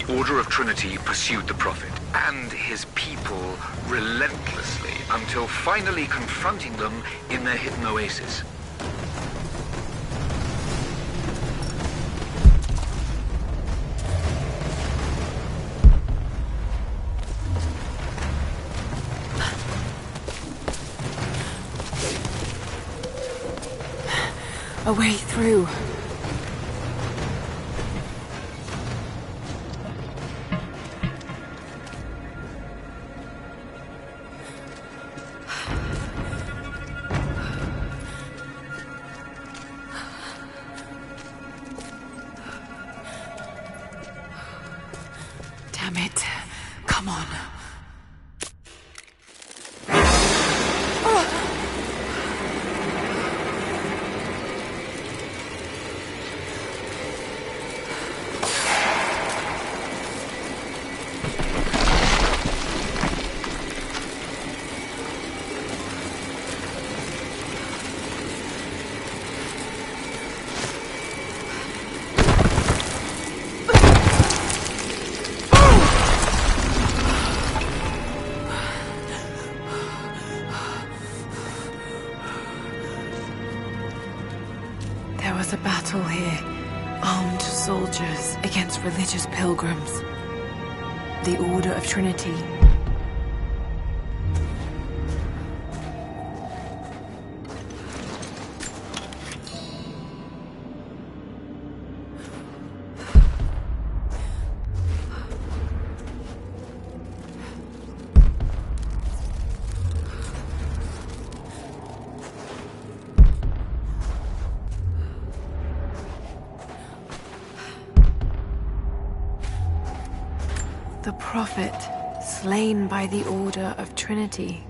Order of Trinity pursued the Prophet and his people relentlessly until finally confronting them in their hidden oasis. A way through. Damn it. Come on. There was a battle here. Armed soldiers against religious pilgrims. The Order of Trinity. The Prophet, slain by the Order of Trinity.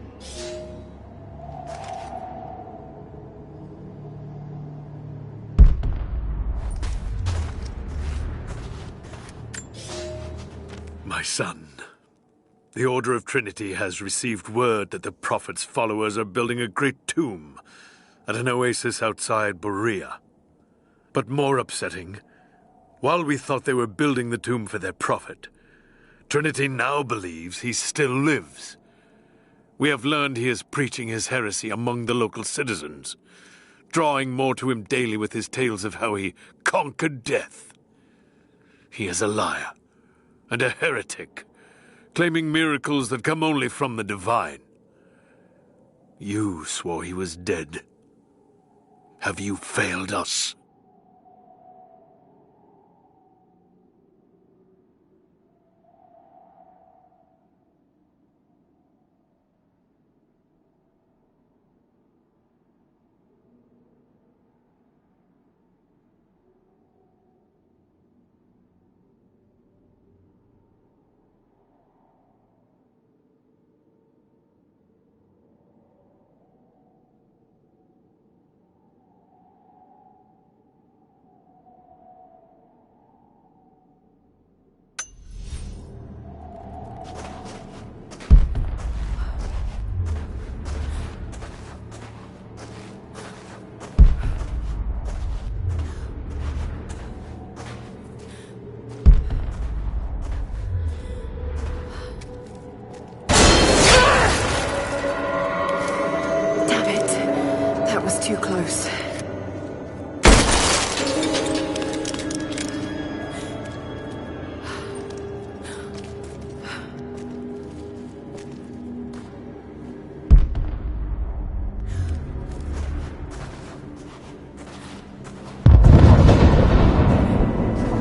My son, the Order of Trinity has received word that the Prophet's followers are building a great tomb at an oasis outside Berea. But more upsetting, while we thought they were building the tomb for their Prophet, Trinity now believes he still lives. We have learned he is preaching his heresy among the local citizens, drawing more to him daily with his tales of how he conquered death. He is a liar and a heretic, claiming miracles that come only from the divine. You swore he was dead. Have you failed us? Too close.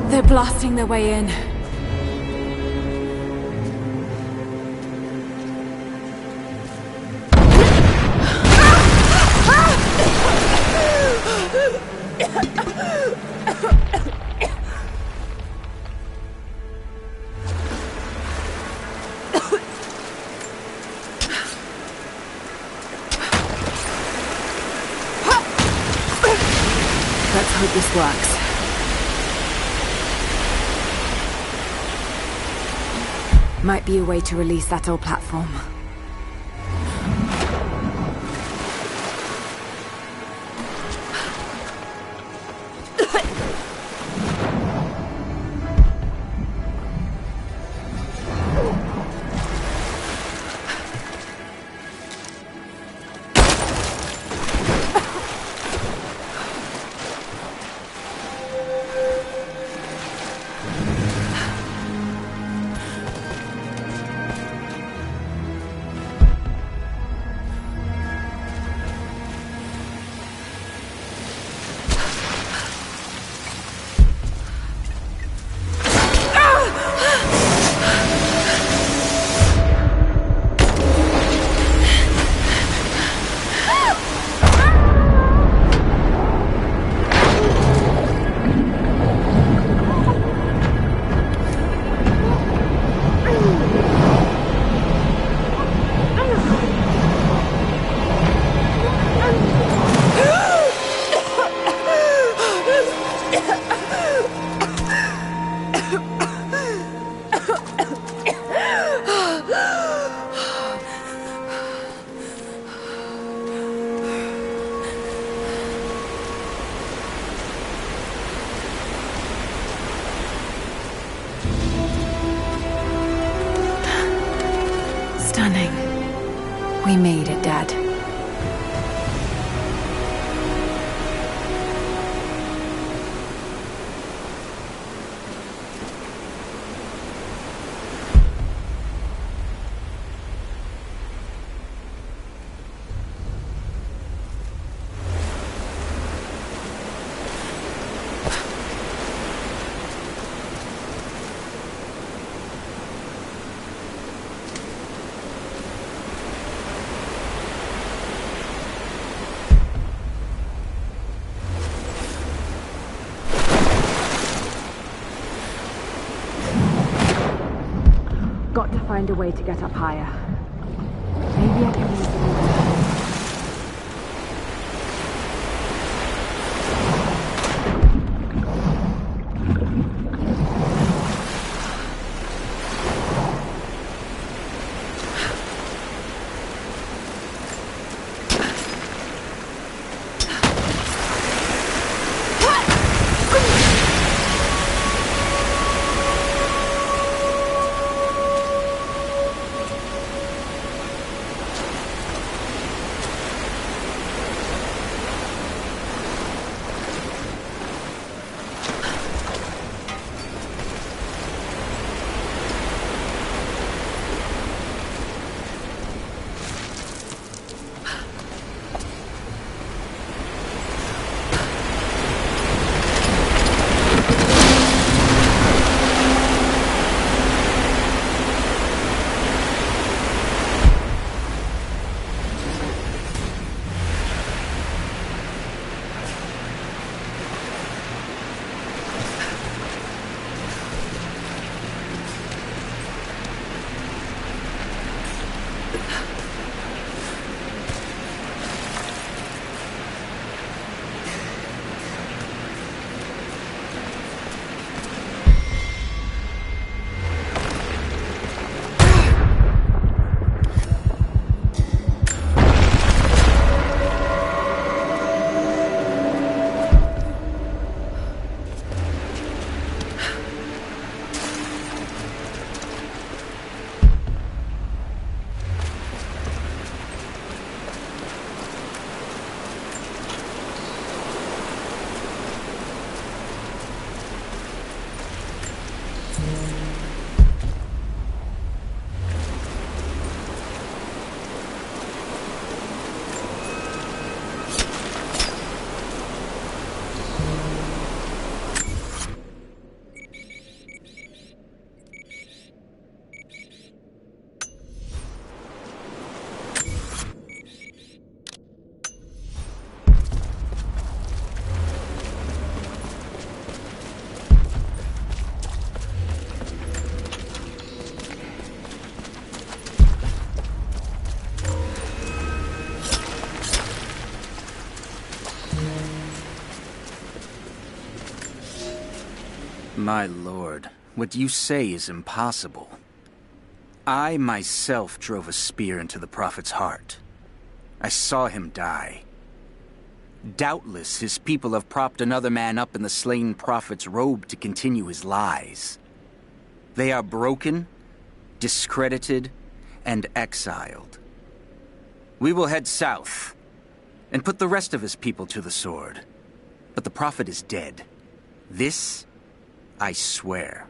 They're blasting their way in. Let's hope this works. Might be a way to release that old platform. We made it, Dad. Got to find a way to get up higher. Maybe I can use the water. My lord, what you say is impossible. I myself drove a spear into the Prophet's heart. I saw him die. Doubtless his people have propped another man up in the slain Prophet's robe to continue his lies. They are broken, discredited, and exiled. We will head south and put the rest of his people to the sword. But the Prophet is dead. This I swear.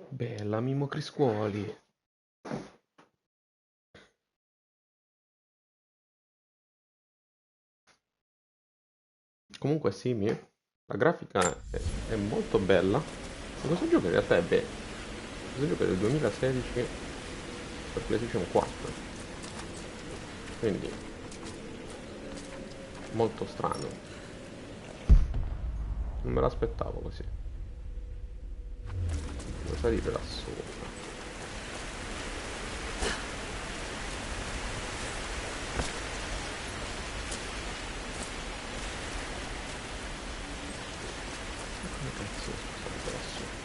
Bella, Mimo Criscuoli. Comunque Simi, la grafica è molto bella. Ma questo gioco in realtà è bello. Questo gioco è del 2016 per PlayStation 4. Quindi molto strano. Non me l'aspettavo così. Devo salire là sopra. Come cazzo scusate là sopra?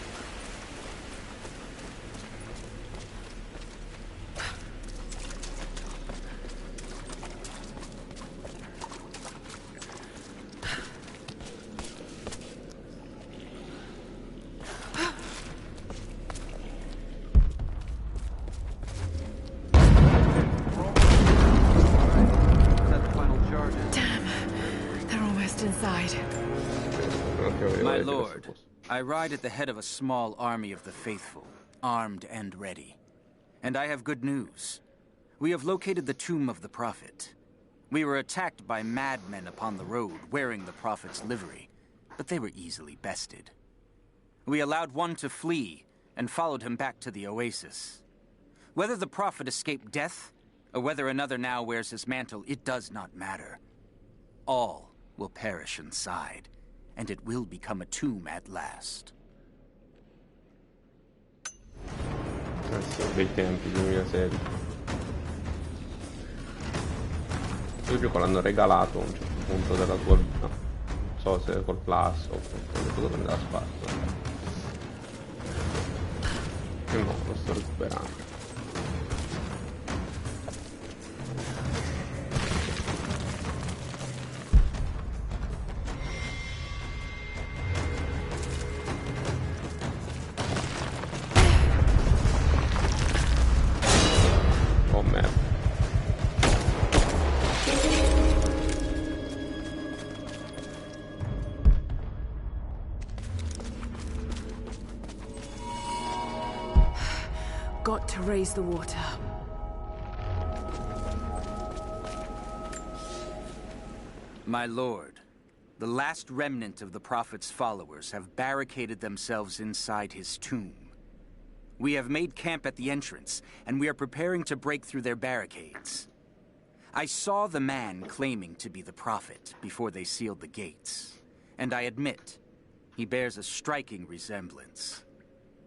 They're almost inside. Non che avevo My idea di questo lord, posto. I ride at the head of a small army of the faithful, armed and ready. And I have good news. We have located the tomb of the Prophet. We were attacked by madmen upon the road, wearing the Prophet's livery, but they were easily bested. We allowed one to flee, and followed him back to the oasis. Whether the Prophet escaped death, or whether another now wears his mantle, it does not matter. All will perish inside, and it will become a tomb at last. Sì, bei tempi, 2016. Questo gioco l'hanno regalato a un certo punto della tua vita. Non so se col Plus o dove me l'ha fatto. E no, lo sto recuperando. Oh merda. Got to raise the water. My lord, the last remnant of the Prophet's followers have barricaded themselves inside his tomb. We have made camp at the entrance, and we are preparing to break through their barricades. I saw the man claiming to be the Prophet before they sealed the gates, and I admit, he bears a striking resemblance.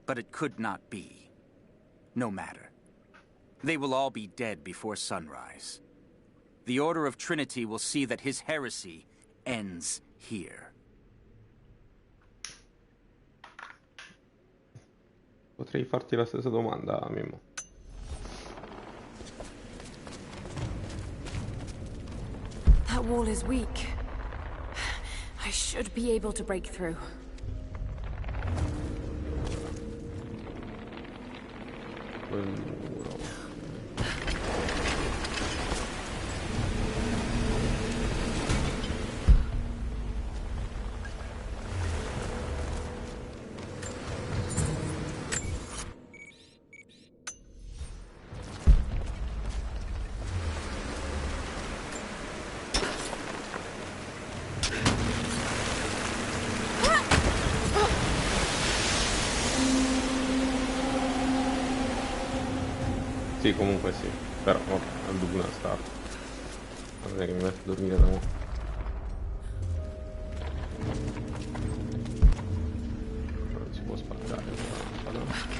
But it could not be. No matter. They will all be dead before sunrise. The Order of Trinity will see that his heresy ends here. Potrei farti la stessa domanda, Mimmo. That wall is weak. I should be able to break through. Quel muro. Sì, comunque sì, però al Luna sta. Non è che mi metto a dormire da mo'. Non si può spaccare questa lampada.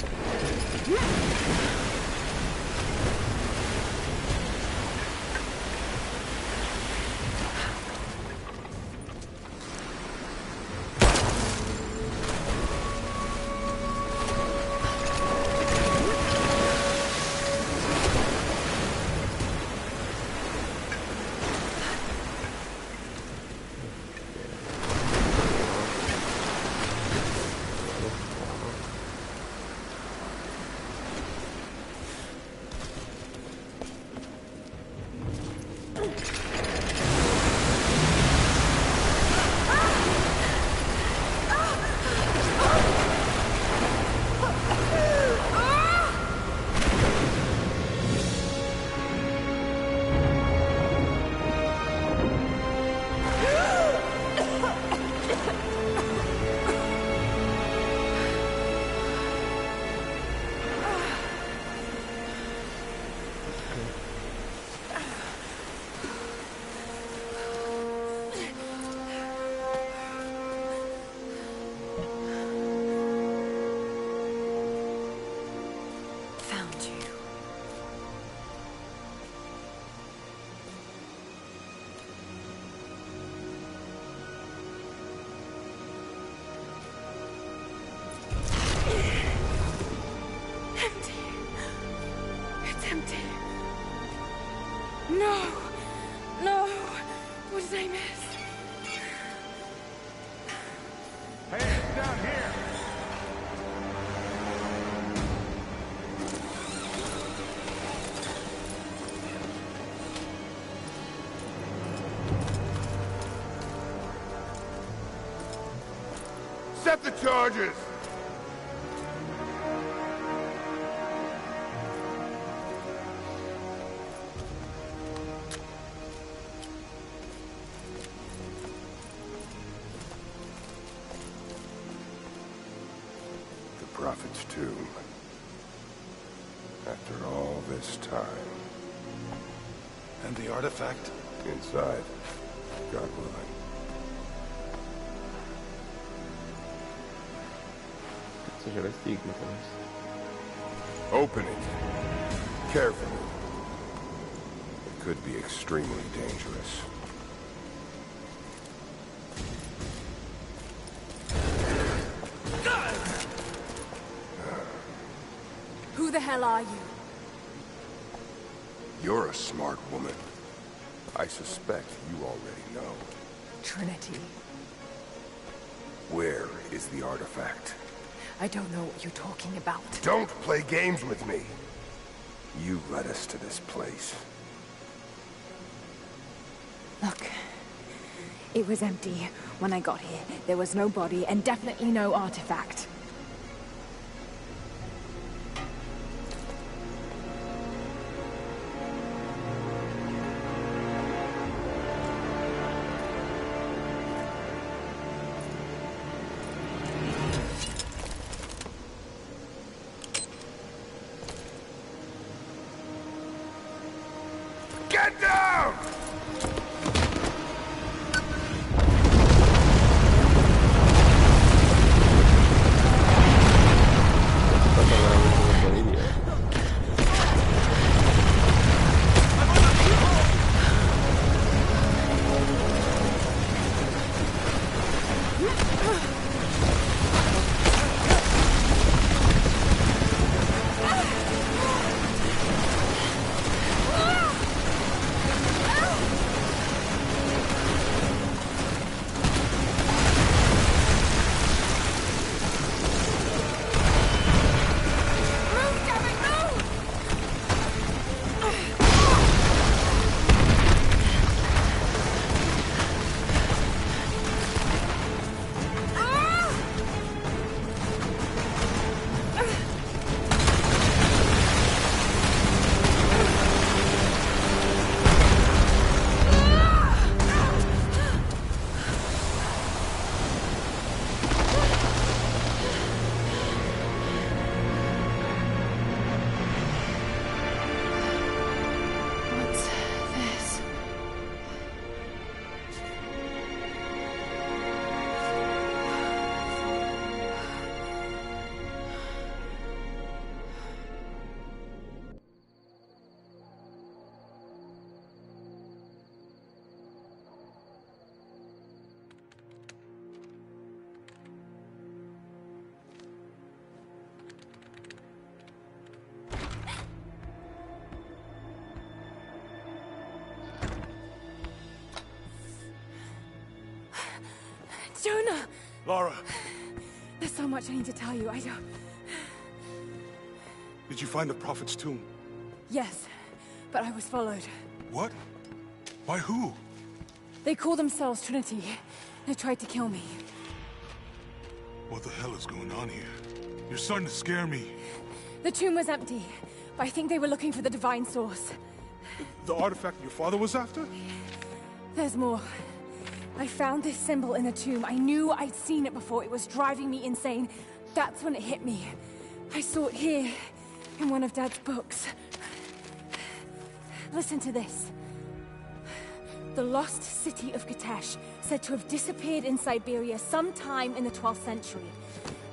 found you. Empty. It's empty. No! No! What did I miss? Hey, it's down here! Set the charges! The Prophet's tomb. After all this time. And the artifact? Inside. God willing. Cazzo, c'è le stigmate questo. Open it. Carefully. It could be extremely dangerous. Who the hell are you? You're a smart woman. I suspect you already know. Trinity. Where is the artifact? I don't know what you're talking about. Don't play games with me! You led us to this place. Look. It was empty when I got here. There was no body and definitely no artifact. Get down! Questa è veramente una buona idea. What's this? Jonah! Lara, There's so much I need to tell you. I don't... did you find the Prophet's tomb? Yes, but I was followed. What? By who? They call themselves Trinity. They tried to kill me. What the hell is going on here? You're starting to scare me. The tomb was empty, but I think they were looking for the divine source. The artifact your father was after? There's more. I found this symbol in the tomb. I knew I'd seen it before. It was driving me insane. That's when it hit me. I saw it here, in one of Dad's books. Listen to this. The lost city of Kitezh, said to have disappeared in Siberia sometime in the 12th century.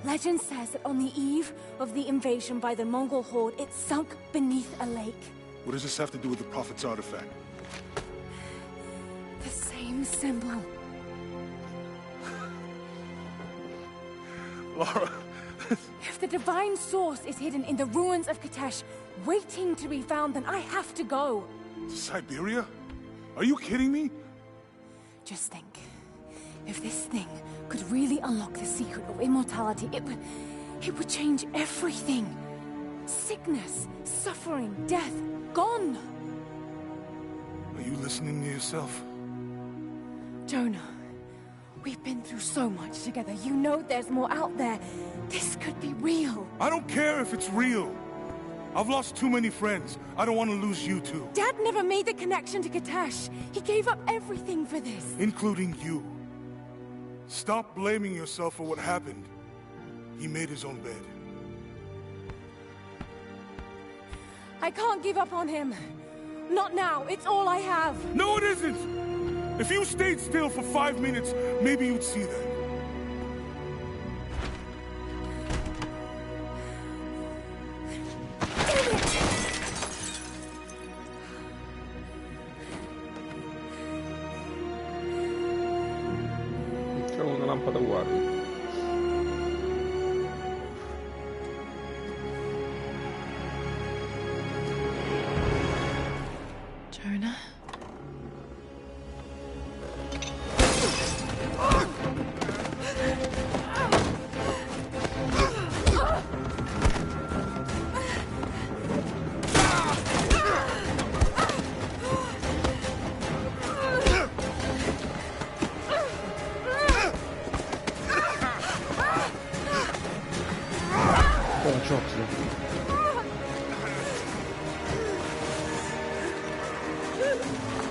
Legend says that on the eve of the invasion by the Mongol horde, it sunk beneath a lake. What does this have to do with the Prophet's artifact? The same symbol. Lara... If the divine source is hidden in the ruins of Kitezh, waiting to be found, then I have to go. To Siberia? Are you kidding me? Just think. If this thing could really unlock the secret of immortality, it would change everything. Sickness, suffering, death, gone. Are you listening to yourself? Jonah, we've been through so much together. You know there's more out there. This could be real. I don't care if it's real. I've lost too many friends. I don't want to lose you too. Dad never made the connection to Kitezh. He gave up everything for this. Including you. Stop blaming yourself for what happened. He made his own bed. I can't give up on him. Not now. It's all I have. No, it isn't! If you stayed still for 5 minutes, maybe you'd see that. C'è una lampada guardia. Jonah?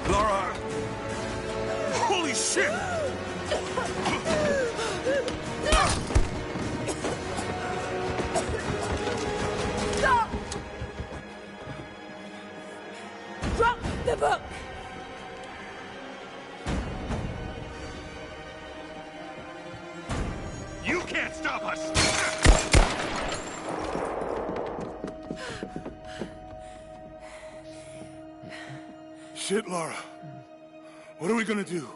Lara! Holy shit! Stop! Drop the book! You can't stop us! Shit, Lara. What are we gonna do?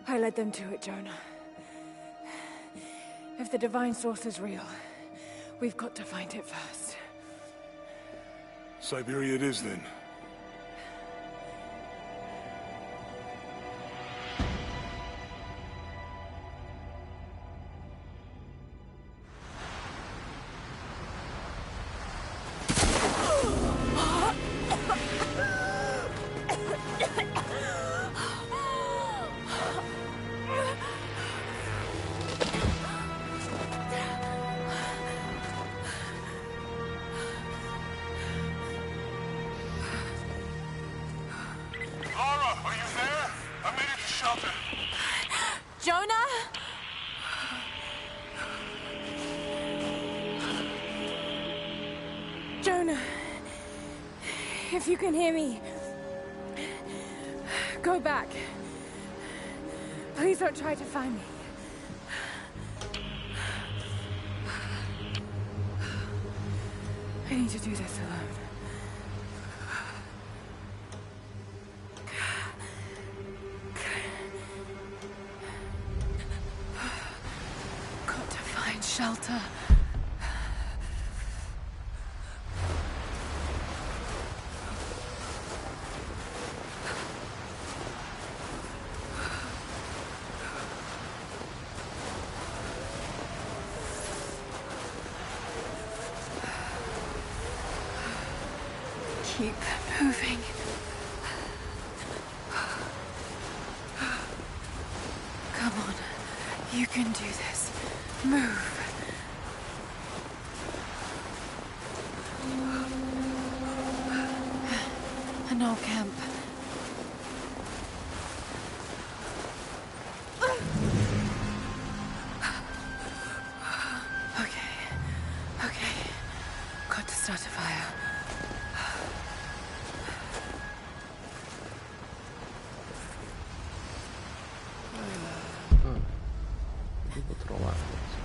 I led them to it, Jonah. If the divine source is real, we've got to find it first. Siberia it is, then. Lara, are you there? I made it to shelter. Jonah? Jonah, if you can hear me, go back. Please don't try to find me. I need to do this alone. Got to find shelter. Keep moving. Come on. You can do this. Move. An old camp. Okay. Got to start a fire. Devo trovarlo.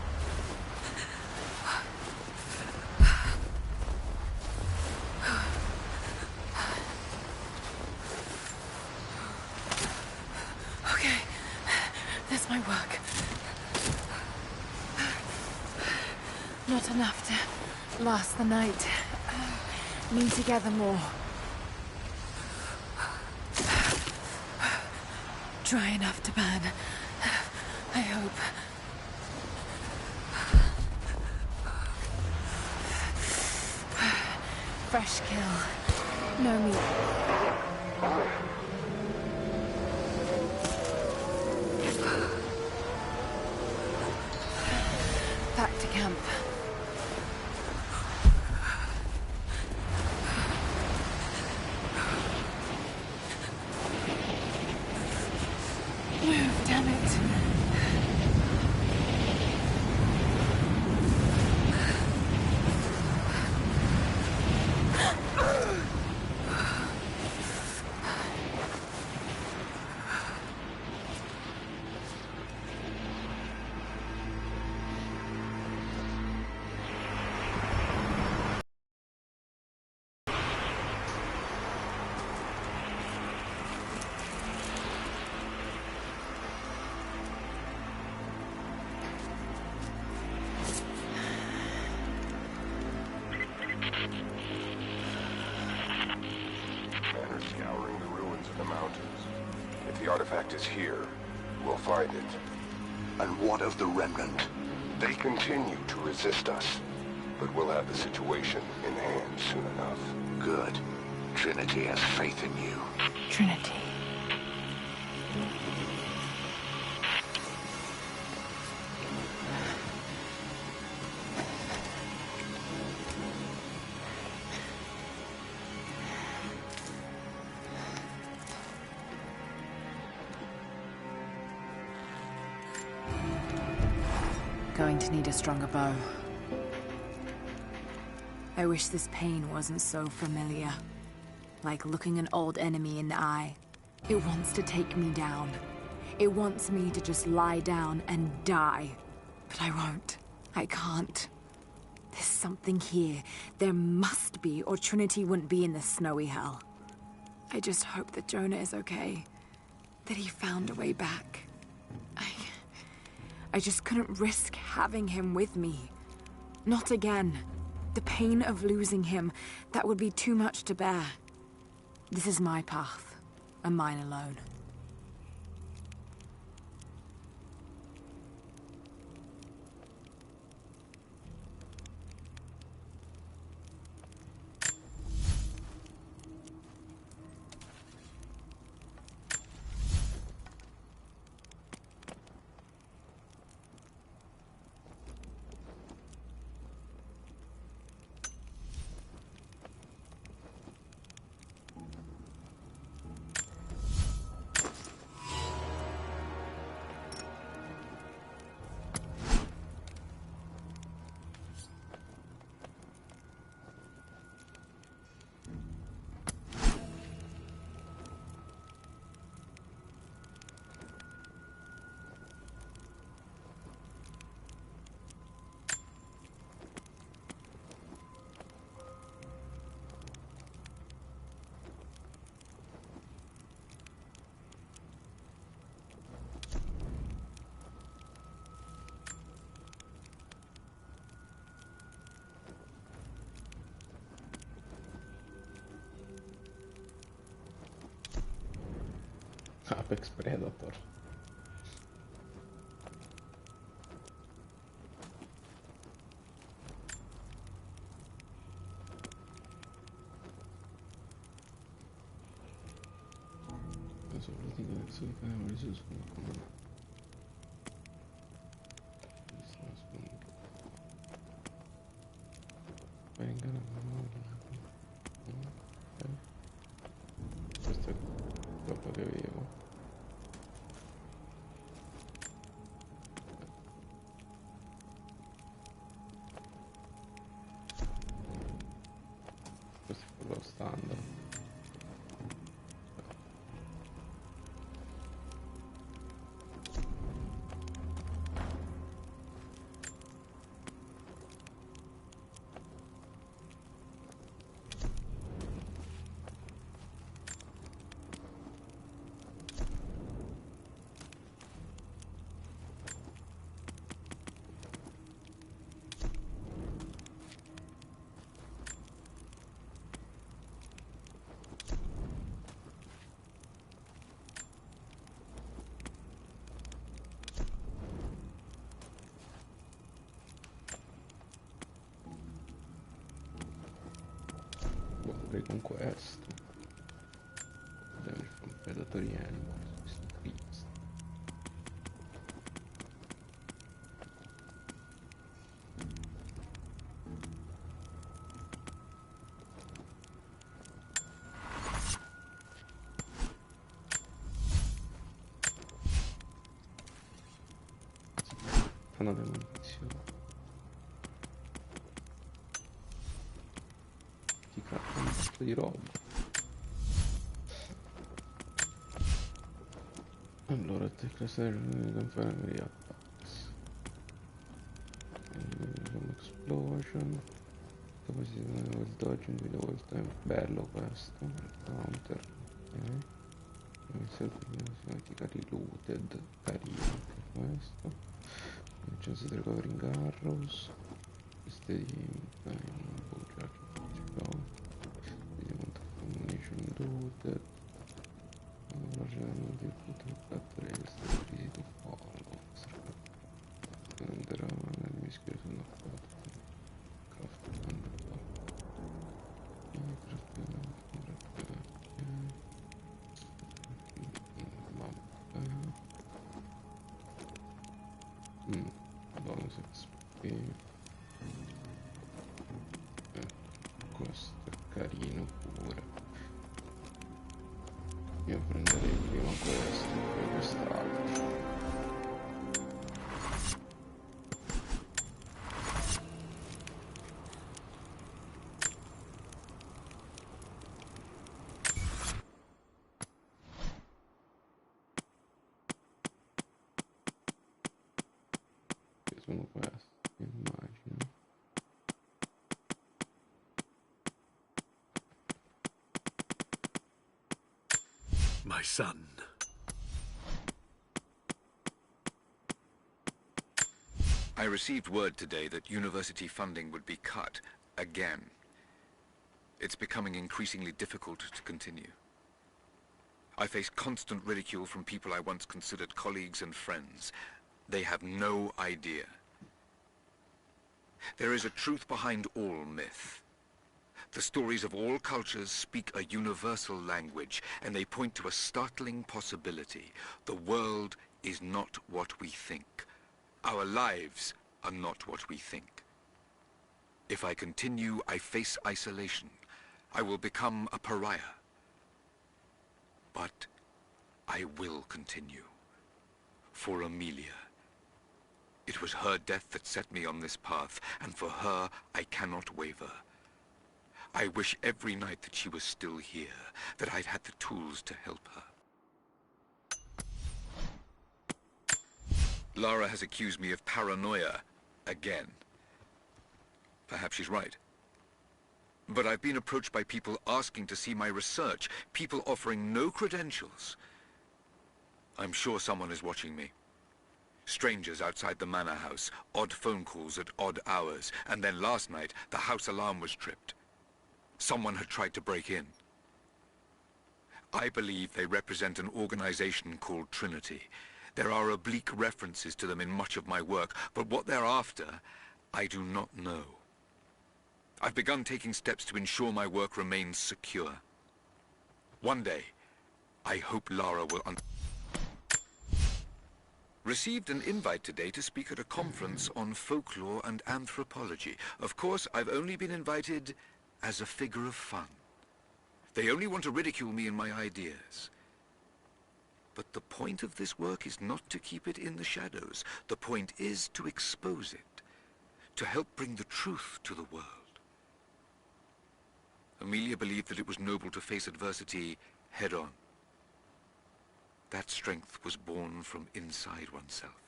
Not enough to last the night. Need to gather more. Dry enough to burn. I hope. Fresh kill. No meat. Back to camp. Move, damn it. Men are scouring the ruins of the mountains. If the artifact is here, we'll find it. And what of the Remnant? They continue to resist us, but we'll have the situation in hand soon enough. Good. Trinity has faith in you. Trinity. Going to need a stronger bow. I wish this pain wasn't so familiar. Like looking an old enemy in the eye. It wants to take me down. It wants me to just lie down and die. But I won't. I can't. There's something here. There must be, or Trinity wouldn't be in this snowy hell. I just hope that Jonah is okay. That he found a way back. I just couldn't risk having him with me. Not again. The pain of losing him, that would be too much to bear. This is my path, and mine alone. Apex Predator. Adesso pratica del sole camera si sono come questo è quello che avevo. Questo è quello standard. continuerei con questo. Damage from predatory animals is increased. Fanno demolizione. Ti cacca un botto di roba. Allora, take the attacks. Explosion. Capacità del dodging di level time. Bello questo. Counter. Ok. Self-automatically looted. Carino anche questo. Chance di recovering arrows. Queste di ammunition looted. Largamente potrei battere queste crisi di follow. Andrà nel mischio sono fatto. Craft bonus XP. Questo è carino pure. Io prenderei prima questo e poi quest'altro. Sono questi, immagino. My son. I received word today that university funding would be cut again. It's becoming increasingly difficult to continue. I face constant ridicule from people I once considered colleagues and friends. They have no idea. There is a truth behind all myth. The stories of all cultures speak a universal language, and they point to a startling possibility. The world is not what we think. Our lives are not what we think. If I continue, I face isolation. I will become a pariah. But I will continue. For Amelia. It was her death that set me on this path, and for her, I cannot waver. I wish every night that she was still here, that I'd had the tools to help her. Lara has accused me of paranoia again. Perhaps she's right. But I've been approached by people asking to see my research, people offering no credentials. I'm sure someone is watching me. Strangers outside the manor house, odd phone calls at odd hours, and then last night, the house alarm was tripped. Someone had tried to break in. I believe they represent an organization called Trinity. There are oblique references to them in much of my work, but what they're after, I do not know. I've begun taking steps to ensure my work remains secure. One day, I hope Lara will Received an invite today to speak at a conference on folklore and anthropology. Of course, I've only been invited as a figure of fun. They only want to ridicule me and my ideas. But the point of this work is not to keep it in the shadows. The point is to expose it, to help bring the truth to the world. Amelia believed that it was noble to face adversity head-on. That strength was born from inside oneself.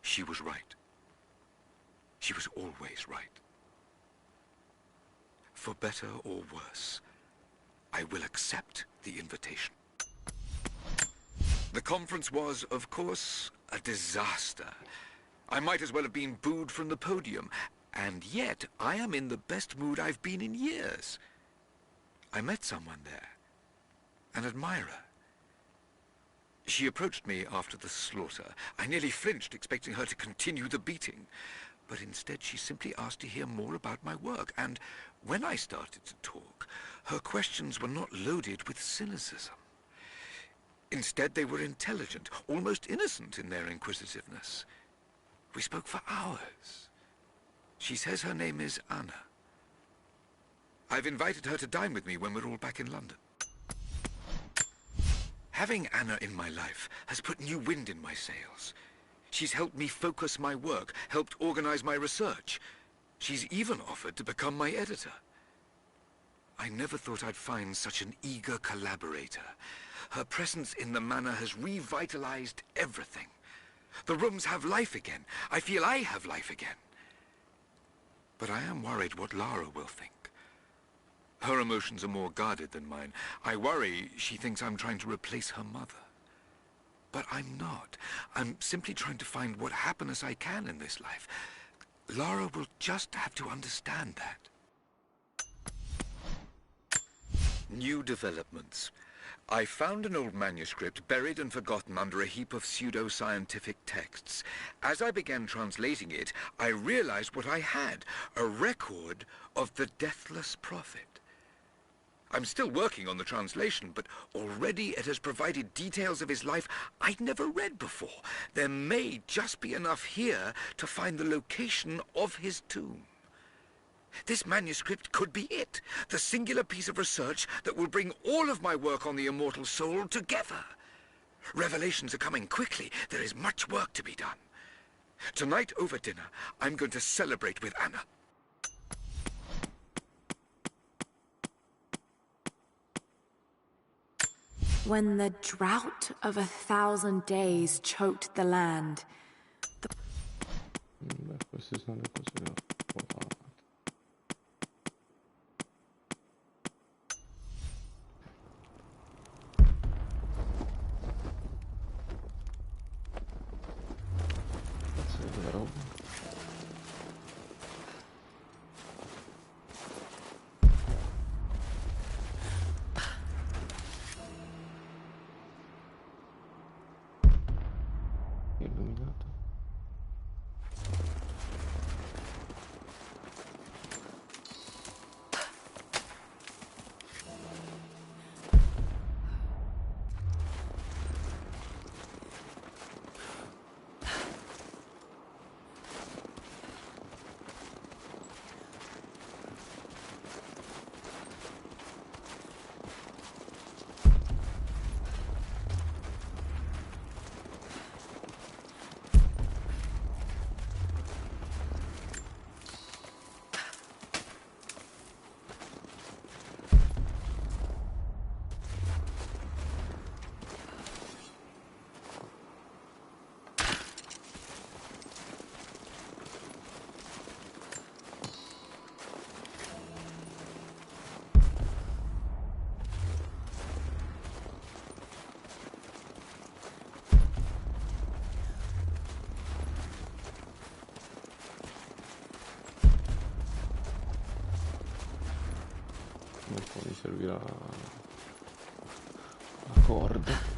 She was right. She was always right. For better or worse, I will accept the invitation. The conference was, of course, a disaster. I might as well have been booed from the podium, and yet I am in the best mood I've been in years. I met someone there, an admirer. She approached me after the slaughter. I nearly flinched, expecting her to continue the beating. But instead she simply asked to hear more about my work, and when I started to talk, her questions were not loaded with cynicism. Instead, they were intelligent, almost innocent in their inquisitiveness. We spoke for hours. She says her name is Anna. I've invited her to dine with me when we're all back in London. Having Anna in my life has put new wind in my sails. She's helped me focus my work, helped organize my research. She's even offered to become my editor. I never thought I'd find such an eager collaborator. Her presence in the manor has revitalized everything. The rooms have life again. I feel I have life again. But I am worried what Lara will think. Her emotions are more guarded than mine. I worry she thinks I'm trying to replace her mother. But I'm not. I'm simply trying to find what happiness I can in this life. Lara will just have to understand that. New developments. I found an old manuscript buried and forgotten under a heap of pseudo-scientific texts. As I began translating it, I realized what I had, a record of the Deathless Prophet. I'm still working on the translation, but already it has provided details of his life I'd never read before. There may just be enough here to find the location of his tomb. This manuscript could be it, the singular piece of research that will bring all of my work on the immortal soul together. Revelations are coming quickly. There is much work to be done. Tonight over dinner, I'm going to celebrate with Anna. When the drought of 1,000 days choked the land, Queste sono le cose che ho fatto. Cazzo di roba. Illuminato. Poi mi servirà la corda.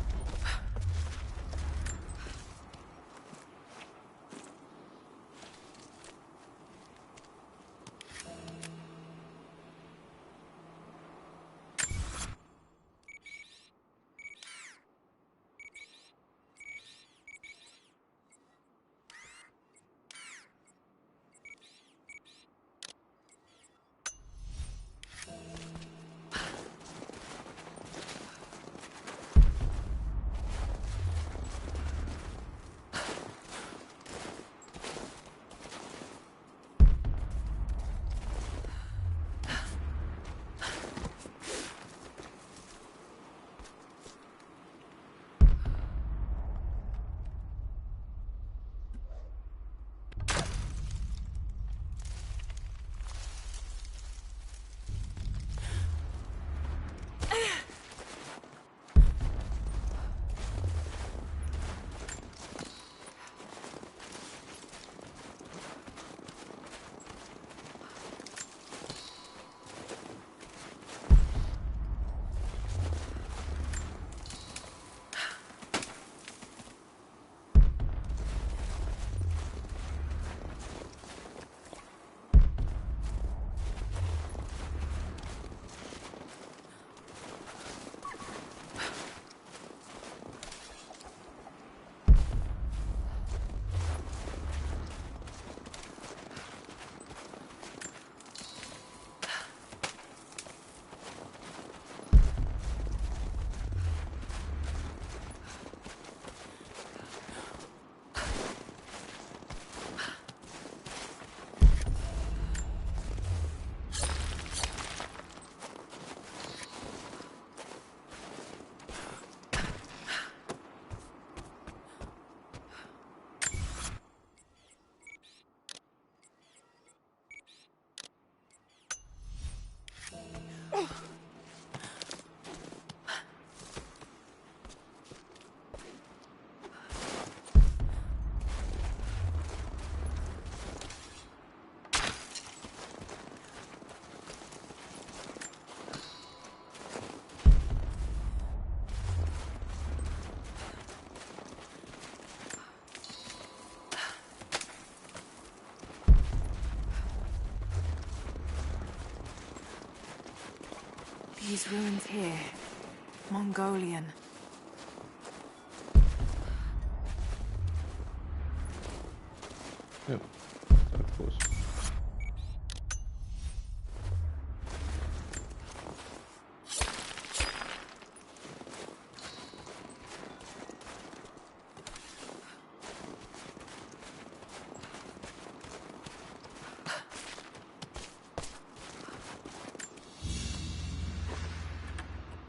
These ruins here. Mongolian. Yeah, of course.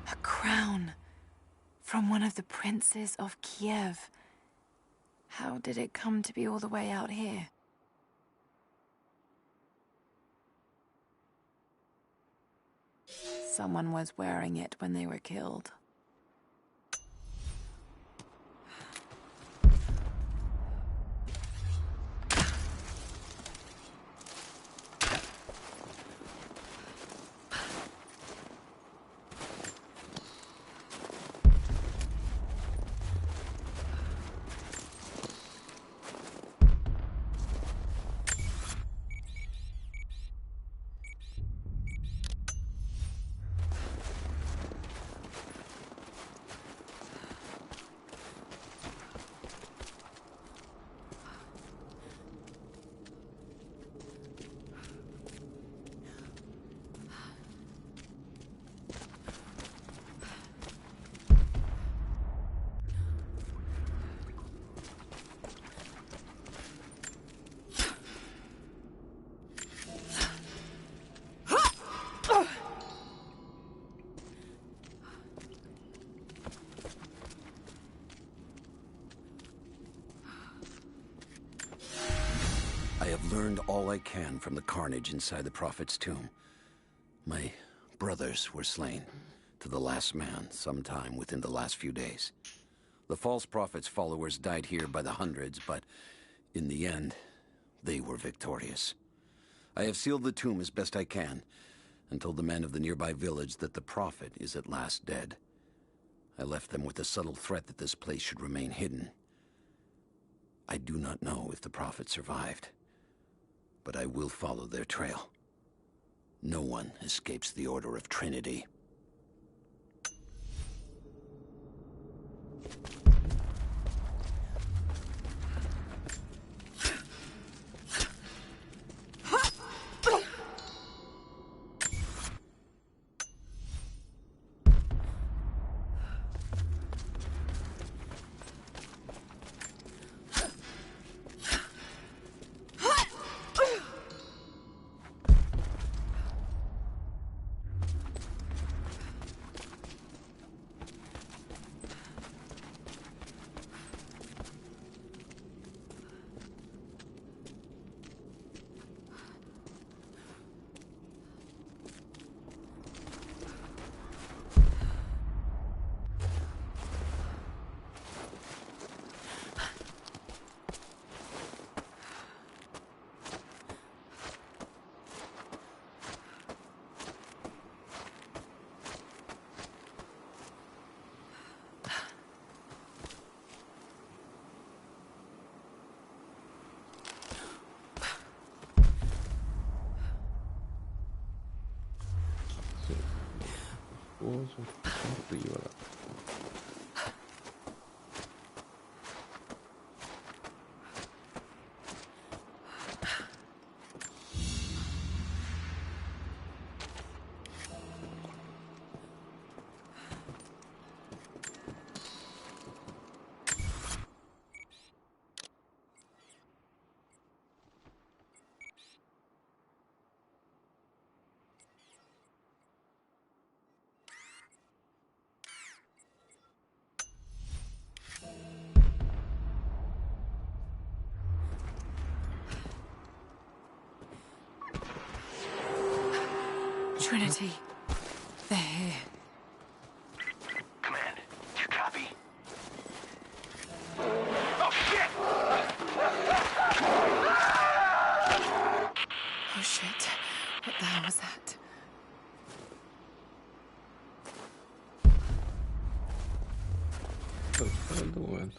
A crown from one of the princes of Kiev. How did it come to be all the way out here? Someone was wearing it when they were killed. I have learned all I can from the carnage inside the Prophet's tomb. My brothers were slain, to the last man, sometime within the last few days. The false Prophet's followers died here by the hundreds, but in the end, they were victorious. I have sealed the tomb as best I can, and told the men of the nearby village that the Prophet is at last dead. I left them with the subtle threat that this place should remain hidden. I do not know if the Prophet survived, but I will follow their trail. No one escapes the Order of Trinity. Trinity. They're here. Command, do you copy? Oh, shit! Oh shit. What the hell was that? What are you doing?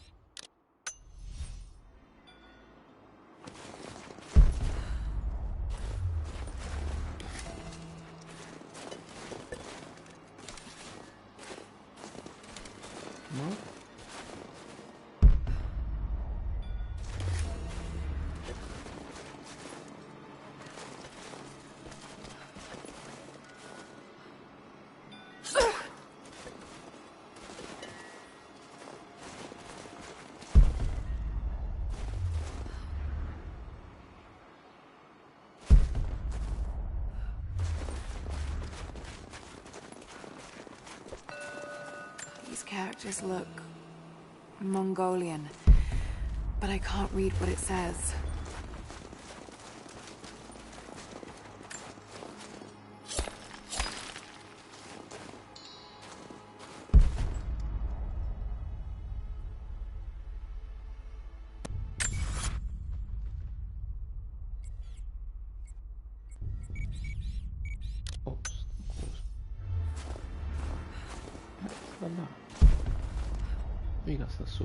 characters look Mongolian, but I can't read what it says. Sta là. Mica sta su.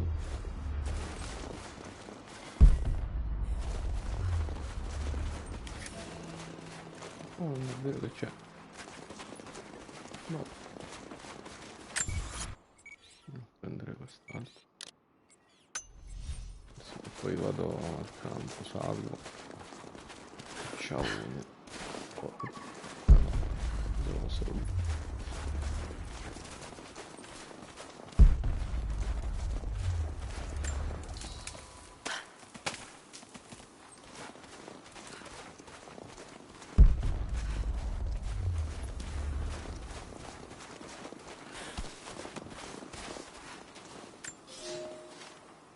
Oh, non è vero che c'è. No. Devo prendere quest'altro. Sì, poi vado al campo, salvo. Ciao. Oh. Devo essere lì.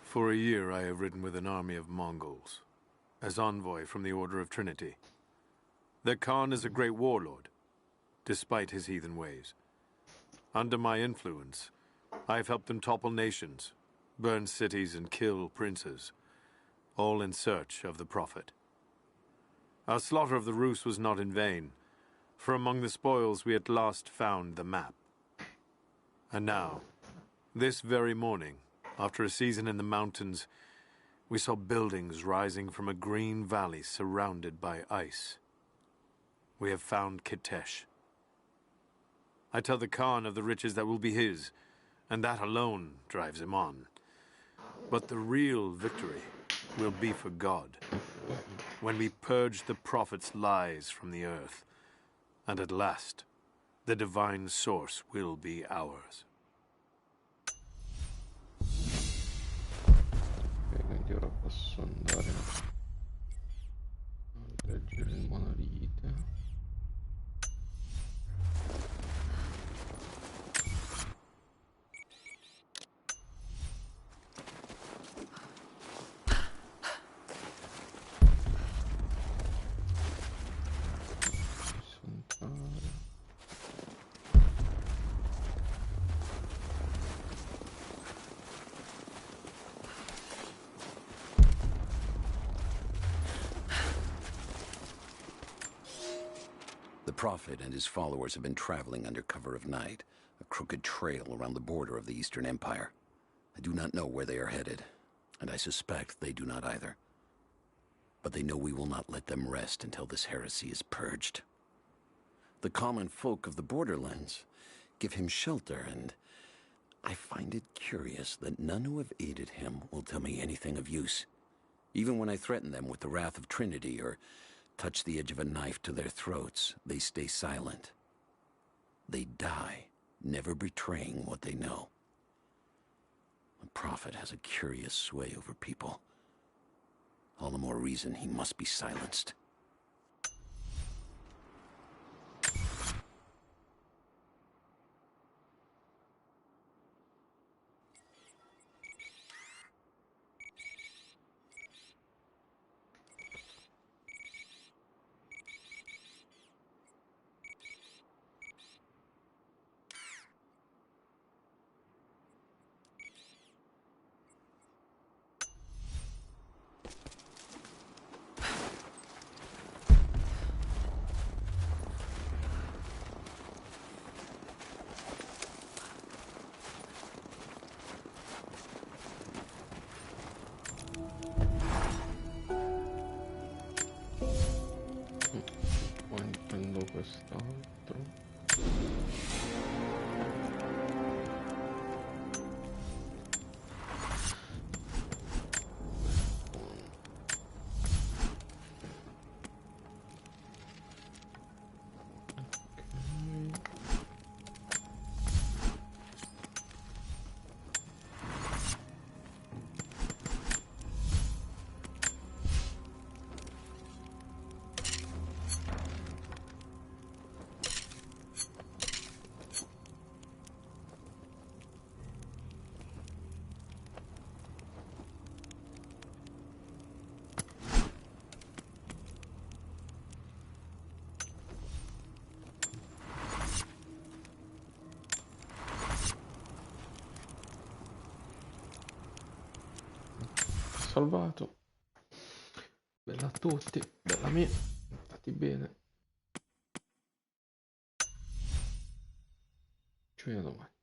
For a year I have ridden with an army of Mongols, as envoy from the Order of Trinity. Their Khan is a great warlord, despite his heathen ways. Under my influence, I have helped them topple nations, burn cities and kill princes, all in search of the Prophet. Our slaughter of the Rus was not in vain, for among the spoils we at last found the map. And now, this very morning, after a season in the mountains, we saw buildings rising from a green valley surrounded by ice. We have found Kitezh. I tell the Khan of the riches that will be his, and that alone drives him on. But the real victory will be for God, when we purge the Prophet's lies from the earth, and at last, the divine source will be ours. Quindi ora posso andare a leggere il monolite. The Prophet and his followers have been traveling under cover of night, a crooked trail around the border of the Eastern Empire. I do not know where they are headed, and I suspect they do not either. But they know we will not let them rest until this heresy is purged. The common folk of the borderlands give him shelter, and I find it curious that none who have aided him will tell me anything of use. Even when I threaten them with the wrath of Trinity or touch the edge of a knife to their throats, they stay silent. They die, never betraying what they know. The Prophet has a curious sway over people. All the more reason he must be silenced. Poi prendo quest'altro. salvato. Bella a tutti, bella a me. Stati bene. Ci vediamo domani.